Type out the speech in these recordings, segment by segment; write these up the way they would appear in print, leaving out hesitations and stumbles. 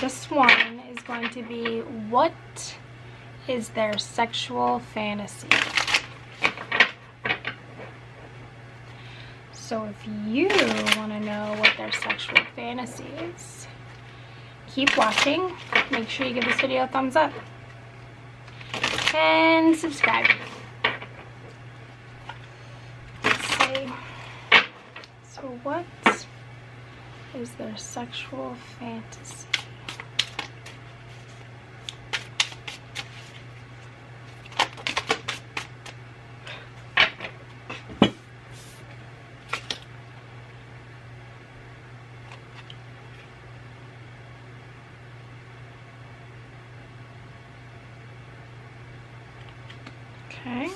This one is going to be, what is their sexual fantasy? So if you want to know what their sexual fantasy is, keep watching. Make sure you give this video a thumbs up and subscribe. Let's see. So what is their sexual fantasy? Okay.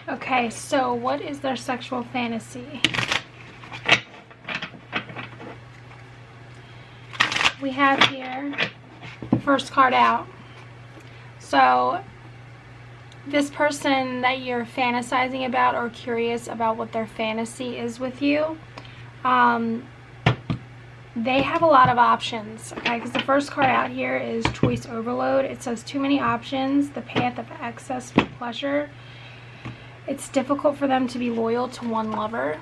Okay, so what is their sexual fantasy? We have here the first card out. So this person that you're fantasizing about or curious about what their fantasy is with you, they have a lot of options, okay? Because the first card out here is choice overload. It says too many options, the path of excess pleasure. It's difficult for them to be loyal to one lover.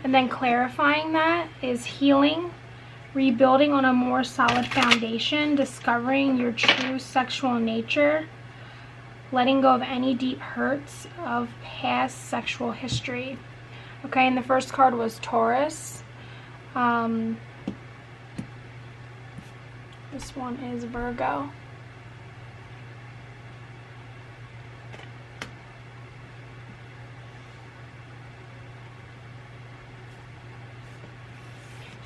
And then clarifying that is healing, rebuilding on a more solid foundation, discovering your true sexual nature, letting go of any deep hurts of past sexual history. Okay, and the first card was Taurus. This one is Virgo.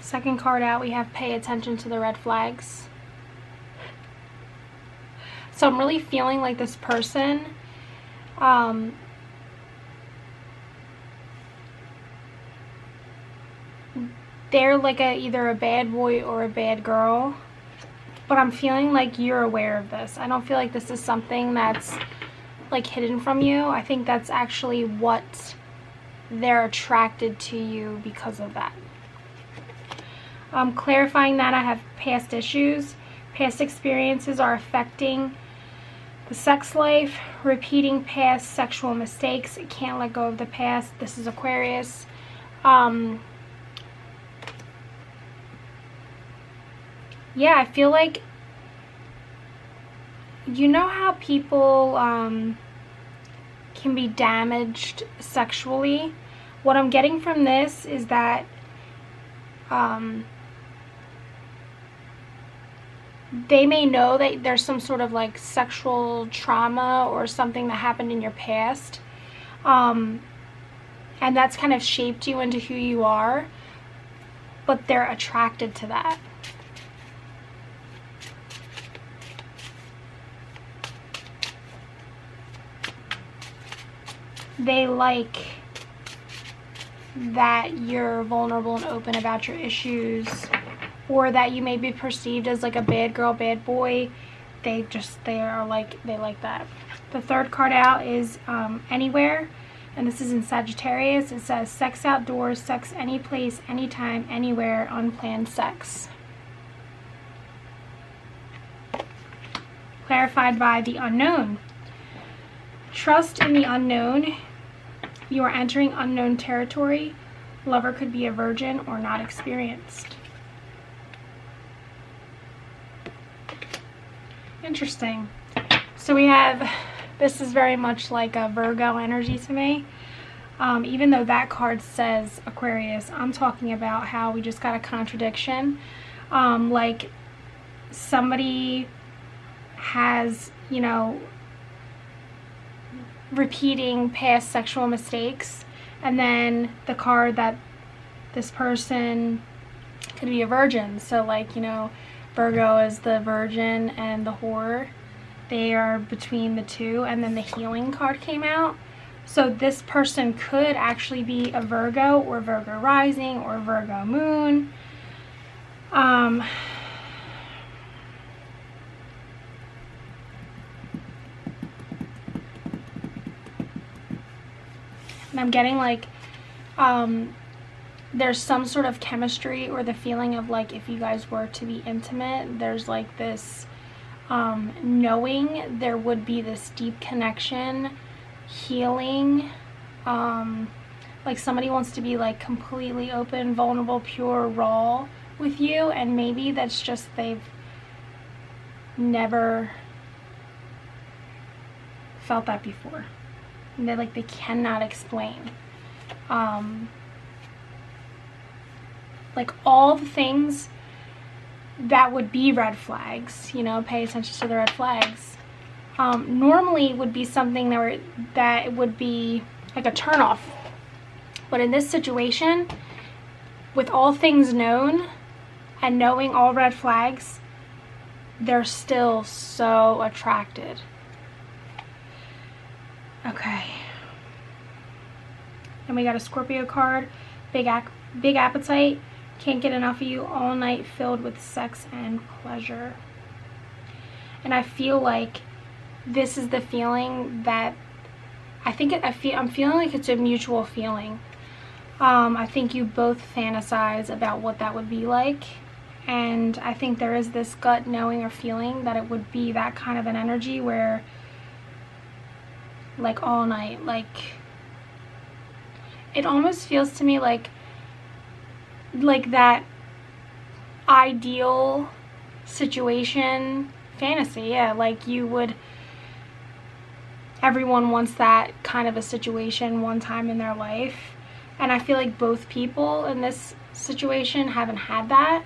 Second card out, we have pay attention to the red flags. So I'm really feeling like this person, they're like either a bad boy or a bad girl. But I'm feeling like you're aware of this. I don't feel like this is something that's like hidden from you. I think that's actually what they're attracted to you because of that. Clarifying that, I have past issues. Past experiences are affecting the sex life. Repeating past sexual mistakes. It can't let go of the past. This is Aquarius. Yeah, I feel like, you know how people can be damaged sexually? What I'm getting from this is that they may know that there's some sort of like sexual trauma or something that happened in your past, and that's kind of shaped you into who you are, but they're attracted to that. They like that you're vulnerable and open about your issues, or that you may be perceived as like a bad girl, bad boy. They like that. The third card out is Anywhere, and this is in Sagittarius. It says sex outdoors, sex any place, anytime, anywhere, unplanned sex. Clarified by the unknown. Trust in the unknown. You are entering unknown territory. Lover could be a virgin or not experienced. Interesting. So we have, this is very much like a Virgo energy to me. Even though that card says Aquarius, I'm talking about how we just got a contradiction. Like somebody has, you know, repeating past sexual mistakes, and then the card that this person could be a virgin. So like, you know, Virgo is the virgin and the whore. They are between the two, and then the healing card came out. So this person could actually be a Virgo or Virgo rising or Virgo moon. And I'm getting like there's some sort of chemistry, or the feeling of like if you guys were to be intimate, there's like this knowing there would be this deep connection, healing, like somebody wants to be like completely open, vulnerable, pure, raw with you, and maybe that's just they've never felt that before. And they cannot explain. Like all the things that would be red flags, you know, pay attention to the red flags. Normally would be something that would be like a turnoff. But in this situation, with all things known and knowing all red flags, they're still so attracted. Okay. And we got a Scorpio card. Big appetite. Can't get enough of you. All night filled with sex and pleasure. And I feel like this is the feeling that I'm feeling like it's a mutual feeling. I think you both fantasize about what that would be like. And I think there is this gut knowing or feeling that it would be that kind of an energy where like all night, like it almost feels to me like that ideal situation fantasy. Yeah, like everyone wants that kind of a situation one time in their life, and I feel like both people in this situation haven't had that.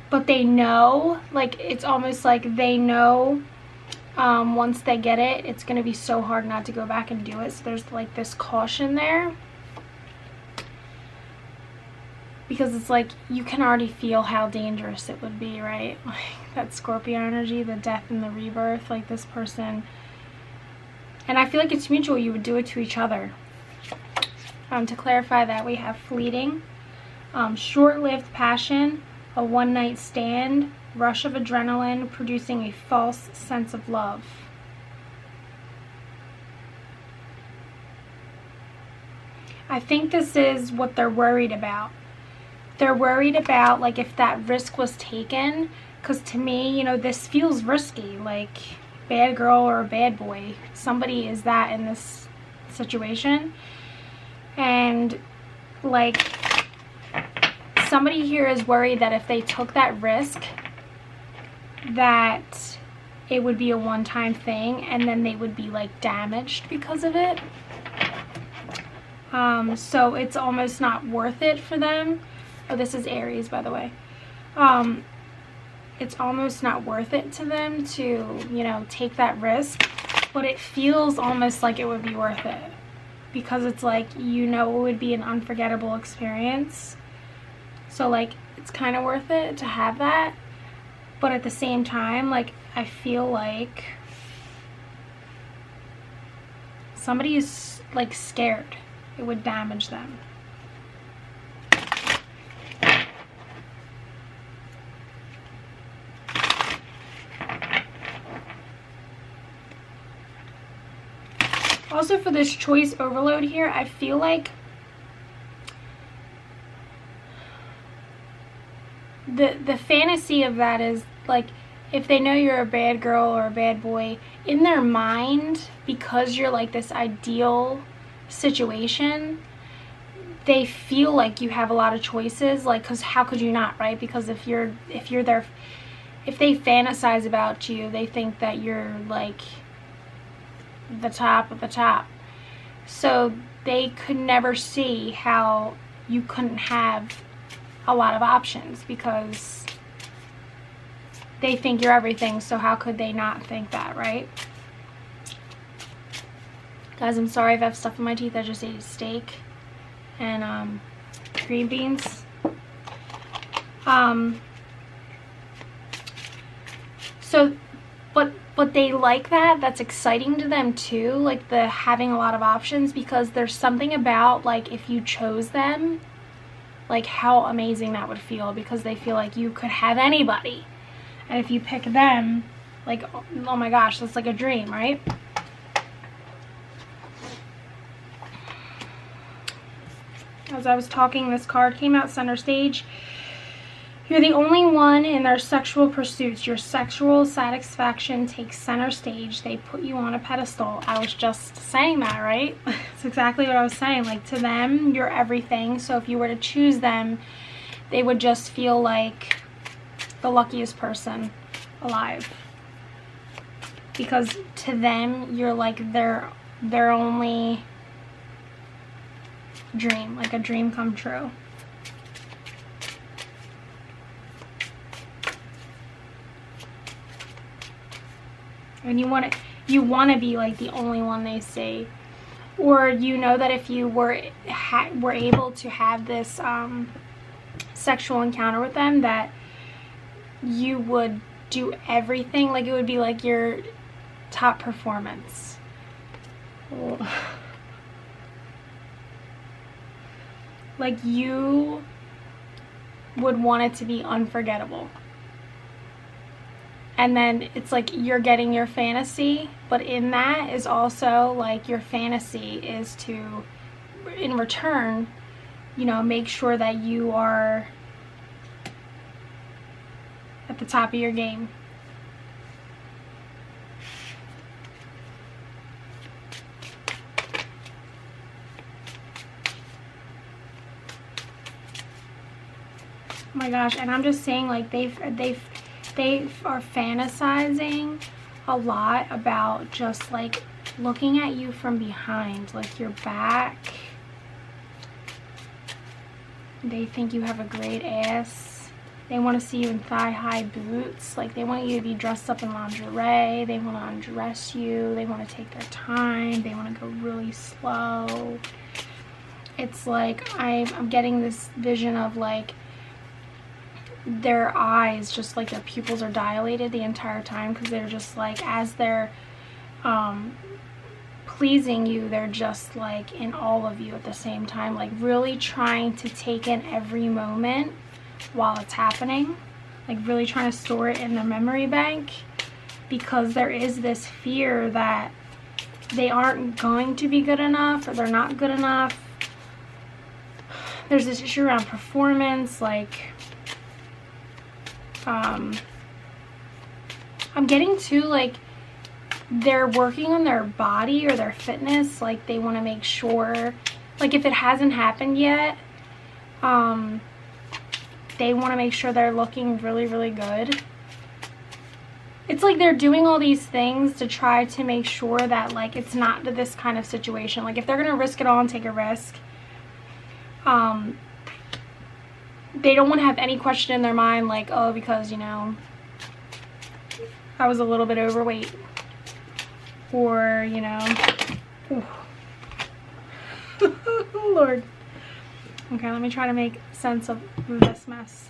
But they know, like it's almost like they know once they get it, it's going to be so hard not to go back and do it. So there's like this caution there, because it's like you can already feel how dangerous it would be, right? Like that Scorpio energy, the death and the rebirth, like this person. And I feel like it's mutual. You would do it to each other. To clarify that, we have fleeting, short-lived passion, a one-night stand, rush of adrenaline producing a false sense of love. I think this is what they're worried about. They're worried about like if that risk was taken, because to me, you know, this feels risky, like bad girl or a bad boy. Somebody is that in this situation. And like somebody here is worried that if they took that risk, that it would be a one-time thing and then they would be like damaged because of it. So it's almost not worth it for them. Oh, this is Aries, by the way. It's almost not worth it to them to, you know, take that risk, but it feels almost like it would be worth it, because it's like, you know, it would be an unforgettable experience. So like it's kind of worth it to have that. But at the same time, like, I feel like somebody is like scared it would damage them. Also for this choice overload here, I feel like the fantasy of that is like if they know you're a bad girl or a bad boy, in their mind, because you're like this ideal situation, they feel like you have a lot of choices, like, because how could you not, right? Because if you're there, if they fantasize about you, they think that you're like the top of the top. So they could never see how you couldn't have a lot of options, because they think you're everything. So how could they not think that, right? Guys, I'm sorry if I have stuff in my teeth. I just ate steak and green beans. So, but they like that. That's exciting to them too, like the having a lot of options, because there's something about, like, if you chose them, like how amazing that would feel, because they feel like you could have anybody. And if you pick them, like, oh my gosh, that's like a dream, right? As I was talking, this card came out center stage. You're the only one in their sexual pursuits. Your sexual satisfaction takes center stage. They put you on a pedestal. I was just saying that, right? It's exactly what I was saying. Like, to them, you're everything. So if you were to choose them, they would just feel like the luckiest person alive. Because to them, you're like their only dream, like a dream come true. And you want to be like the only one they see. Or you know that if you were able to have this sexual encounter with them, that you would do everything, like it would be like your top performance. Like, you would want it to be unforgettable. And then it's like you're getting your fantasy, but in that is also like your fantasy is to, in return, you know, make sure that you are at the top of your game. Oh my gosh, and I'm just saying, like, they are fantasizing a lot about just like looking at you from behind, like your back. They think you have a great ass. They want to see you in thigh-high boots. Like, they want you to be dressed up in lingerie. They want to undress you. They want to take their time. They want to go really slow. It's like I'm getting this vision of like their eyes, just like their pupils are dilated the entire time, because they're just like, as they're pleasing you, they're just like in all of you at the same time, like really trying to take in every moment while it's happening, like really trying to store it in their memory bank, because there is this fear that they aren't going to be good enough, or they're not good enough. There's this issue around performance, like I'm getting to, like, they're working on their body or their fitness. Like, they want to make sure, like, if it hasn't happened yet, they want to make sure they're looking really, really good. It's like they're doing all these things to try to make sure that, like, it's not this kind of situation. Like, if they're going to risk it all and take a risk, they don't want to have any question in their mind, like, oh, because, you know, I was a little bit overweight, or, you know, Lord. Okay, let me try to make sense of this mess.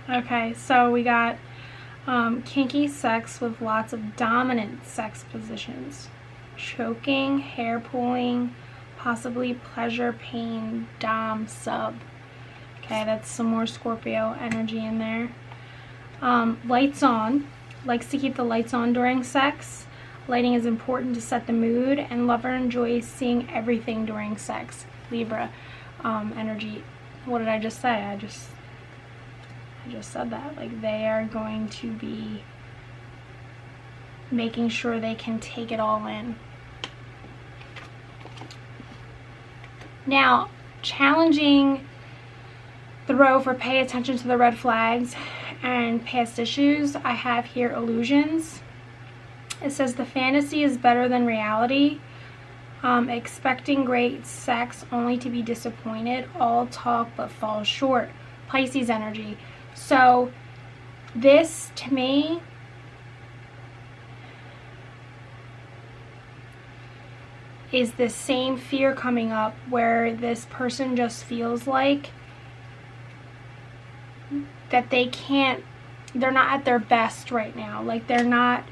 Okay, so we got kinky sex with lots of dominant sex positions. Choking, hair pulling, possibly pleasure, pain, dom, sub. Okay, that's some more Scorpio energy in there. Lights on. Likes to keep the lights on during sex. Lighting is important to set the mood, and lover enjoys seeing everything during sex. Libra energy. what did I just say? I just said that. Like, they are going to be making sure they can take it all in. Now, challenging the row for pay attention to the red flags and past issues, I have here illusions. It says the fantasy is better than reality. Expecting great sex only to be disappointed. All talk but falls short. Pisces energy. So this, to me, is the same fear coming up where this person just feels like that they're not at their best right now. Like, they're not,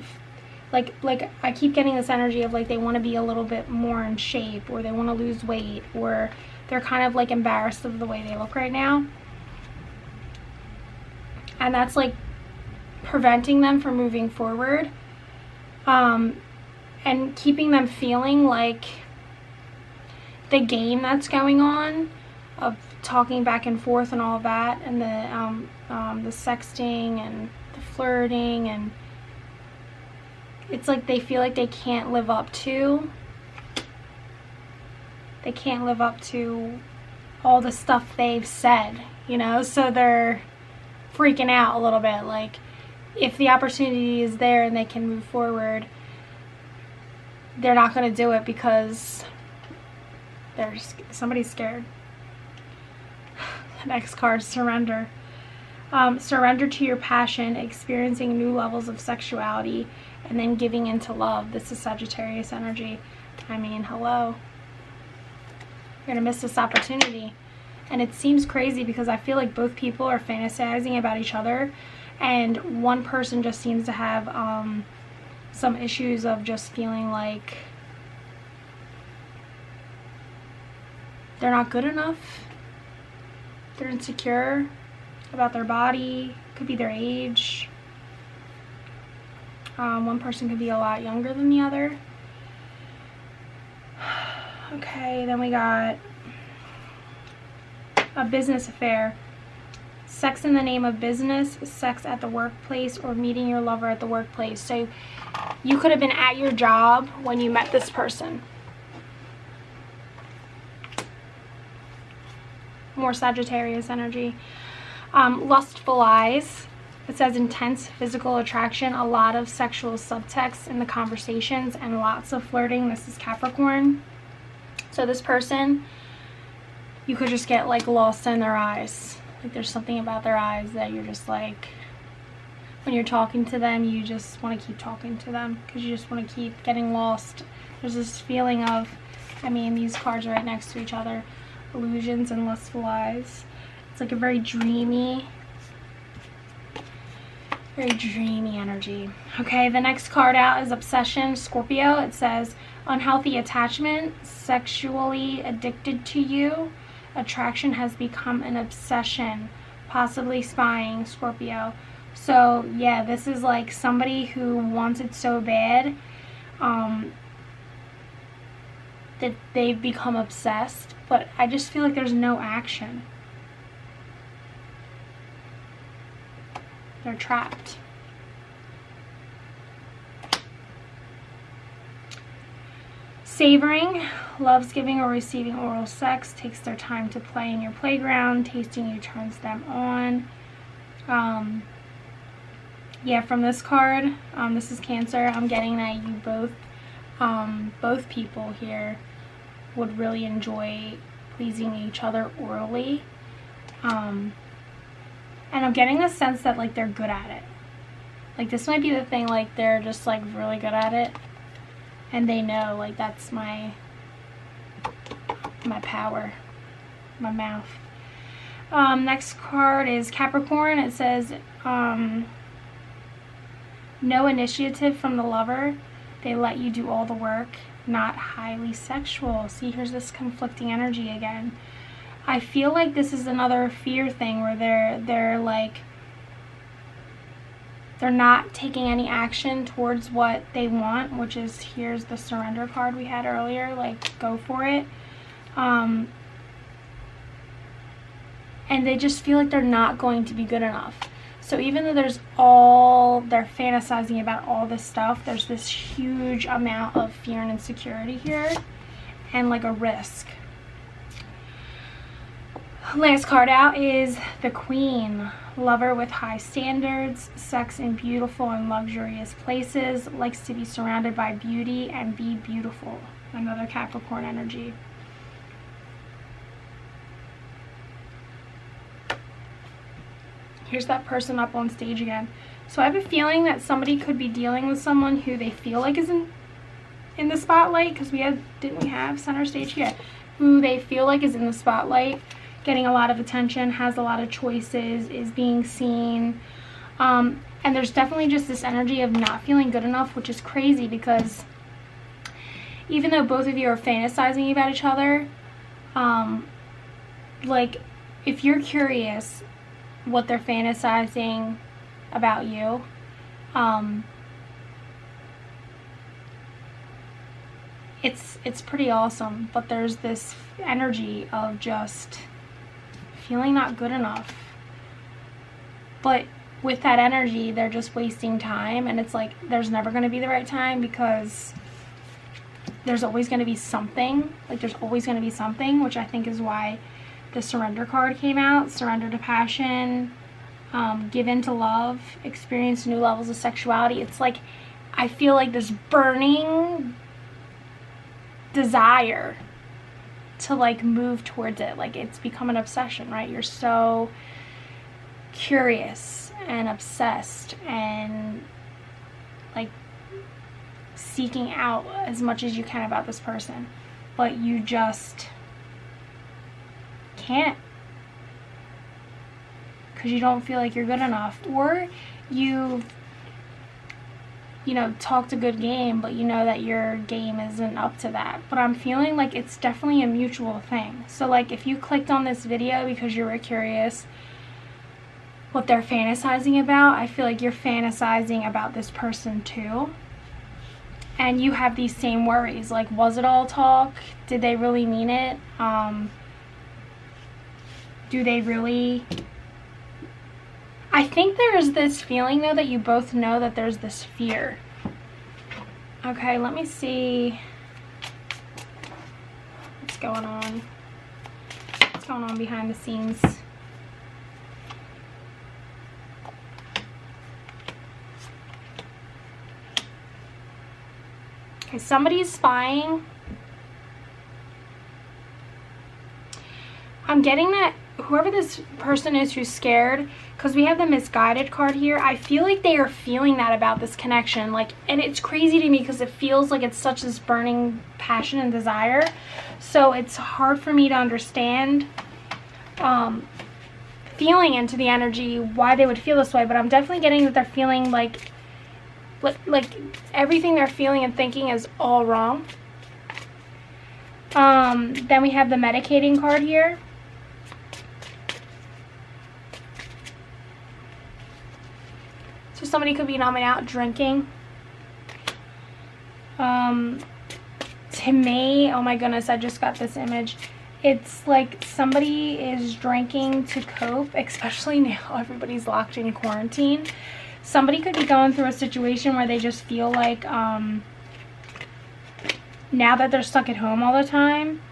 like I keep getting this energy of like they want to be a little bit more in shape, or they want to lose weight, or they're kind of like embarrassed of the way they look right now. And that's like preventing them from moving forward. And keeping them feeling like the game that's going on of talking back and forth and all that, and the sexting and the flirting, and it's like they feel like they can't live up to all the stuff they've said, you know, so they're freaking out a little bit. Like, if the opportunity is there and they can move forward, they're not going to do it because somebody's scared. The next card, surrender. Surrender to your passion, experiencing new levels of sexuality, and then giving into love. This is Sagittarius energy. I mean, hello. You're going to miss this opportunity. And it seems crazy because I feel like both people are fantasizing about each other, and one person just seems to have some issues of just feeling like they're not good enough. They're insecure about their body. Could be their age. One person could be a lot younger than the other. Okay, then we got a business affair. Sex in the name of business, sex at the workplace, or meeting your lover at the workplace. So you could have been at your job when you met this person. More Sagittarius energy. Lustful eyes. It says intense physical attraction, a lot of sexual subtext in the conversations, and lots of flirting. This is Capricorn. So this person, you could just get like lost in their eyes. Like, there's something about their eyes that you're just like, when you're talking to them, you just want to keep talking to them because you just want to keep getting lost. There's this feeling of, I mean, these cards are right next to each other. Illusions and lustful eyes. It's like a very dreamy energy. Okay, the next card out is obsession, Scorpio. It says unhealthy attachment, sexually addicted to you. Attraction has become an obsession, possibly spying, Scorpio. So yeah, this is like somebody who wants it so bad that they've become obsessed, but I just feel like there's no action. They're trapped. Savoring, loves giving or receiving oral sex, takes their time to play in your playground, tasting you turns them on. Yeah, from this card, this is Cancer, I'm getting that you both people here would really enjoy pleasing each other orally. And I'm getting the sense that like they're good at it. Like, this might be the thing, like they're just like really good at it, and they know like that's my power, my mouth. Next card is Capricorn. It says no initiative from the lover. They let you do all the work, not highly sexual. See, here's this conflicting energy again. I feel like this is another fear thing where they're like, they're not taking any action towards what they want, which is, here's the surrender card we had earlier, like go for it. and they just feel like they're not going to be good enough. So even though they're fantasizing about all this stuff, there's this huge amount of fear and insecurity here, and like a risk. Last card out is the Queen. Lover with high standards, sex in beautiful and luxurious places, likes to be surrounded by beauty and be beautiful. Another Capricorn energy. Here's that person up on stage again. So I have a feeling that somebody could be dealing with someone who they feel like isn't in the spotlight, because didn't we have center stage here? Who they feel like is in the spotlight, getting a lot of attention, has a lot of choices, is being seen. And there's definitely just this energy of not feeling good enough, which is crazy, because even though both of you are fantasizing about each other, like, if you're curious what they're fantasizing about you, it's pretty awesome. But there's this energy of just feeling not good enough. But with that energy, they're just wasting time, and it's like there's never going to be the right time, because there's always going to be something. Like, there's always going to be something, which I think is why the surrender card came out. Surrender to passion, give in to love, experience new levels of sexuality. It's like, I feel like this burning desire to like move towards it. Like, it's become an obsession, right? You're so curious and obsessed and like seeking out as much as you can about this person, but you just can't, because you don't feel like you're good enough, or you know, talked a good game, but you know that your game isn't up to that. But I'm feeling like it's definitely a mutual thing. So like, if you clicked on this video because you were curious what they're fantasizing about, I feel like you're fantasizing about this person too. And you have these same worries, like, was it all talk? Did they really mean it? Do they really? I think there's this feeling, though, that you both know that there's this fear. Okay, let me see what's going on. What's going on behind the scenes? Okay, somebody's spying. I'm getting that whoever this person is who's scared, because we have the misguided card here, I feel like they are feeling that about this connection. Like, and it's crazy to me because it feels like it's such this burning passion and desire. So it's hard for me to understand feeling into the energy why they would feel this way, but I'm definitely getting that they're feeling like everything they're feeling and thinking is all wrong. Then we have the medicating card here. So somebody could be numbing out, drinking. To me, oh my goodness, I just got this image. It's like somebody is drinking to cope, especially now everybody's locked in quarantine. Somebody could be going through a situation where they just feel like now that they're stuck at home all the time,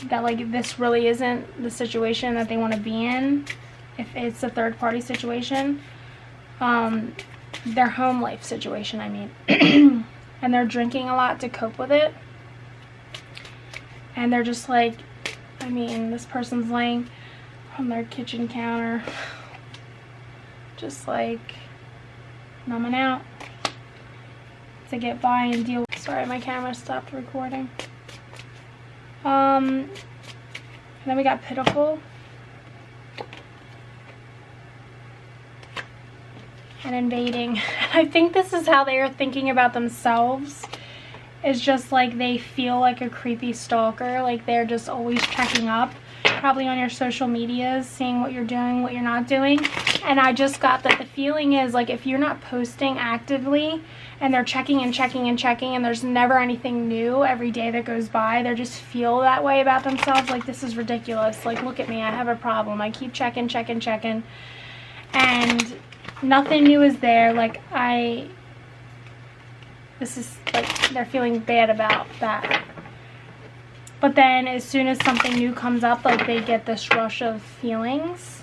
that like this really isn't the situation that they want to be in, if it's a third party situation. Their home life situation, I mean. And they're drinking a lot to cope with it. And they're just like, I mean, this person's laying on their kitchen counter, just like numbing out to get by and deal with. Sorry, my camera stopped recording. And then we got pitiful. And invading. I think this is how they are thinking about themselves. It's just like they feel like a creepy stalker. Like they're just always checking up. Probably on your social medias, seeing what you're doing, what you're not doing. And I just got that the feeling is like if you're not posting actively and they're checking and checking and checking and there's never anything new every day that goes by, they just feel that way about themselves. Like, this is ridiculous. Like, look at me. I have a problem. I keep checking, checking, checking. And nothing new is there. Like, this is like they're feeling bad about that. But then as soon as something new comes up, like they get this rush of feelings.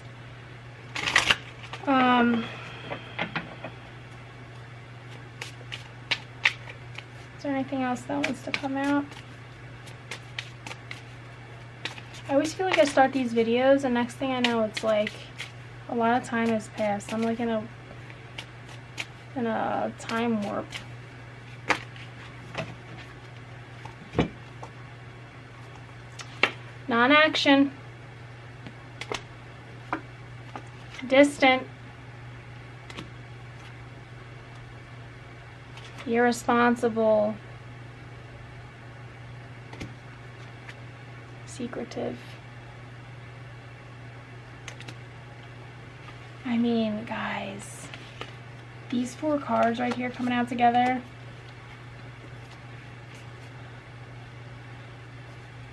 Is there anything else that wants to come out? I always feel like I start these videos and next thing I know it's like a lot of time has passed. I'm like in a time warp. Non-action. Distant. Irresponsible. Secretive. I mean, guys, these 4 cards right here coming out together,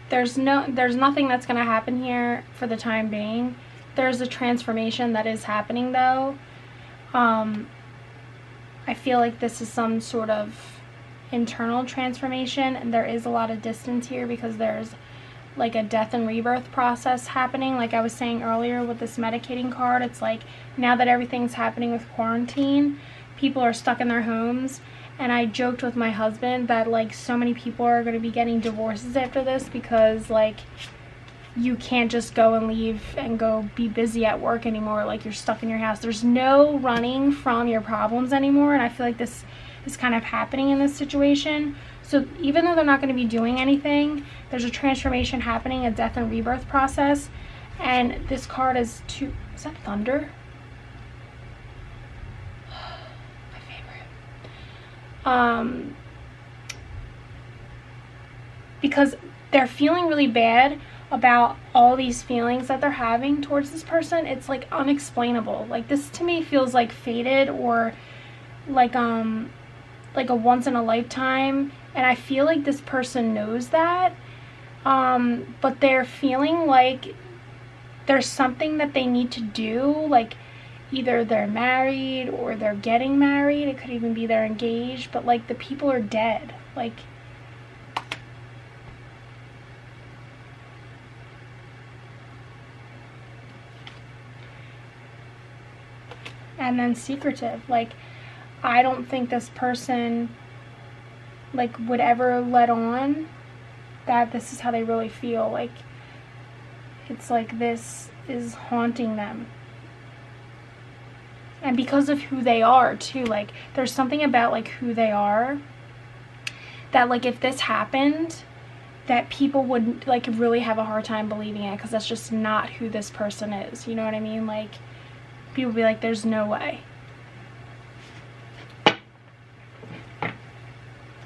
there's nothing that's going to happen here for the time being. There's a transformation that is happening though. I feel like this is some sort of internal transformation, and there is a lot of distance here because there's like a death and rebirth process happening. Like I was saying earlier with this medicating card, it's like now that everything's happening with quarantine, people are stuck in their homes. And I joked with my husband that like so many people are going to be getting divorces after this because like you can't just go and leave and go be busy at work anymore. Like you're stuck in your house. There's no running from your problems anymore. And I feel like this is kind of happening in this situation. So even though they're not going to be doing anything, there's a transformation happening, a death and rebirth process. And this card is is that Thunder? My favorite. Because they're feeling really bad about all these feelings that they're having towards this person. It's like unexplainable. Like this to me feels like fated or like a once in a lifetime, and I feel like this person knows that, but they're feeling like there's something that they need to do. Like either they're married or they're getting married. It could even be they're engaged, but like the people are dead. Like and then secretive. Like I don't think this person like would ever let on that this is how they really feel. Like it's like this is haunting them, and because of who they are too. Like there's something about like who they are that like if this happened, that people would like really have a hard time believing it, because that's just not who this person is. You know what I mean? Like people be like, there's no way.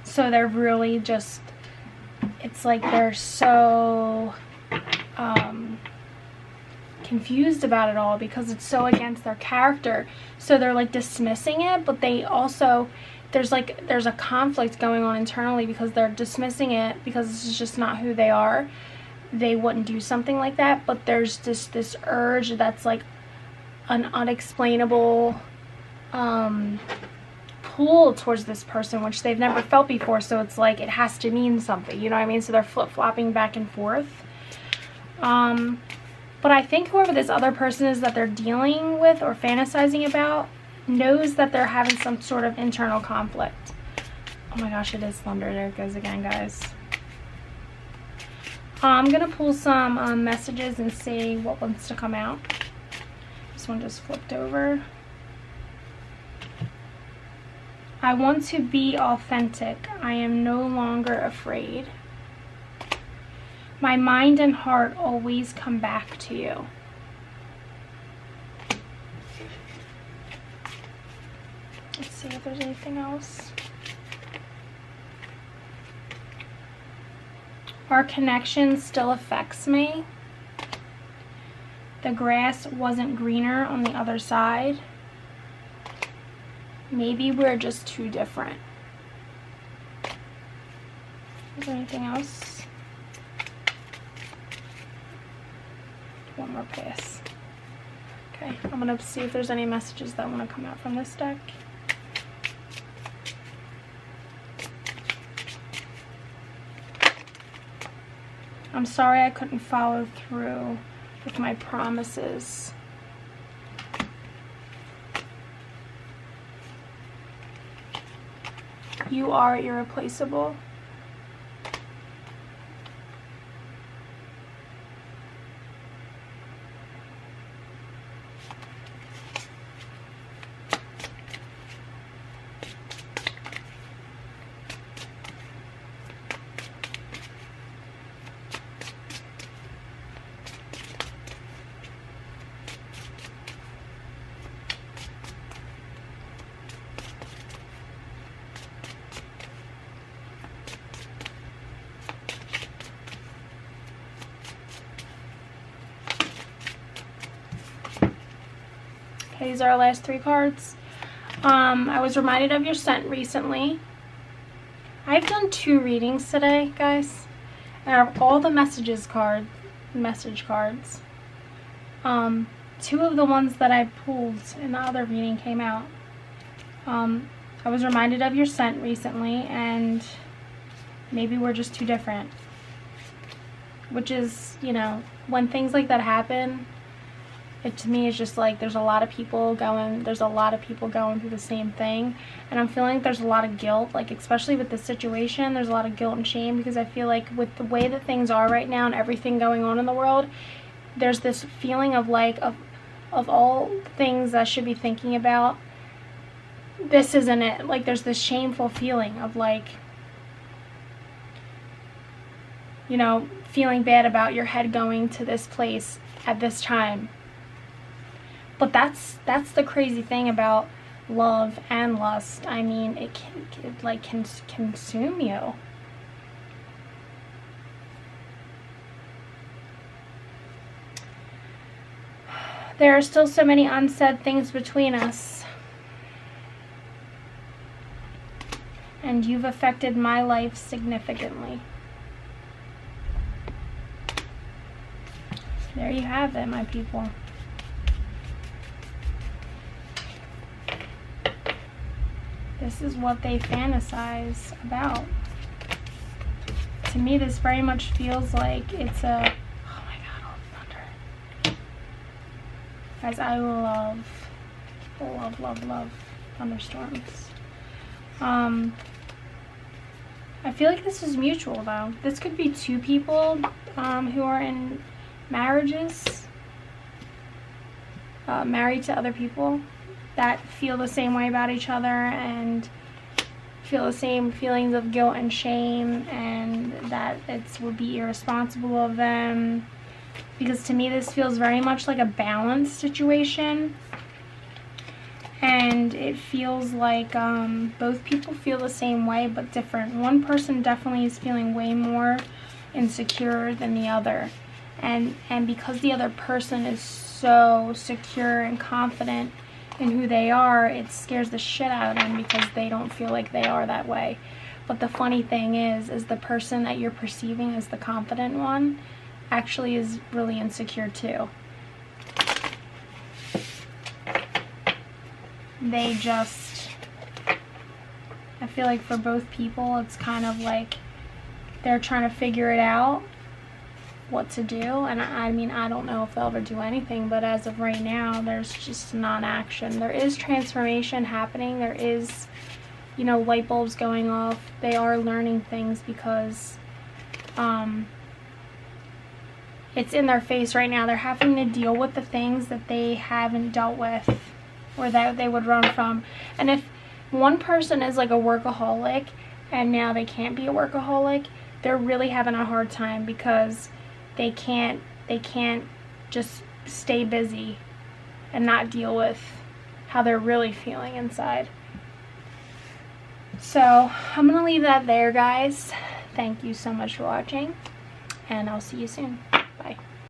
So they're really just, it's like they're so confused about it all because it's so against their character. So they're like dismissing it, but they also, there's a conflict going on internally because they're dismissing it because this is just not who they are. They wouldn't do something like that, but there's just this urge that's like an unexplainable pull towards this person, which they've never felt before. So it's like it has to mean something, you know what I mean? So they're flip-flopping back and forth. But I think whoever this other person is that they're dealing with or fantasizing about knows that they're having some sort of internal conflict. Oh my gosh, it is Thunder. There it goes again, guys. I'm gonna pull some messages and see what wants to come out. This one just flipped over. I want to be authentic. I am no longer afraid. My mind and heart always come back to you. Let's see if there's anything else. Our connection still affects me. the grass wasn't greener on the other side. Maybe we're just too different. Is there anything else? One more pass. Okay, I'm gonna see if there's any messages that want to come out from this deck. I'm sorry I couldn't follow through with my promises. You are irreplaceable. These are our last 3 cards. I was reminded of your scent recently. I've done 2 readings today, guys. And out of all the message cards, 2 of the ones that I pulled in the other reading came out. I was reminded of your scent recently, and maybe we're just too different. Which is, you know, when things like that happen, it to me is just like there's a lot of people going through the same thing, and I'm feeling like there's a lot of guilt, like especially with this situation, there's a lot of guilt and shame, because I feel like with the way that things are right now and everything going on in the world, there's this feeling of like of all things I should be thinking about, this isn't it. Like there's this shameful feeling of like, you know, feeling bad about your head going to this place at this time. But that's the crazy thing about love and lust. I mean, it can consume you. There are still so many unsaid things between us. And you've affected my life significantly. There you have it, my people. This is what they fantasize about. To me, this very much feels like it's a... Oh my God, oh thunder. Guys, I love thunderstorms. I feel like this is mutual, though. This could be 2 people who are in marriages, married to other people, that feel the same way about each other and feel the same feelings of guilt and shame, and that it would be irresponsible of them. Because to me, this feels very much like a balanced situation, and it feels like both people feel the same way but different. One person definitely is feeling way more insecure than the other, and because the other person is so secure and confident in who they are, it scares the shit out of them because they don't feel like they are that way. But the funny thing is the person that you're perceiving as the confident one actually is really insecure too. They just, I feel like for both people, it's kind of like they're trying to figure it out, what to do. And I mean, I don't know if they'll ever do anything, but as of right now, there's just non-action. There is transformation happening. There is, you know, light bulbs going off. They are learning things because it's in their face right now. They're having to deal with the things that they haven't dealt with or that they would run from. And if one person is like a workaholic and now they can't be a workaholic, they're really having a hard time because they can't just stay busy and not deal with how they're really feeling inside. So I'm gonna leave that there, guys. Thank you so much for watching, and I'll see you soon.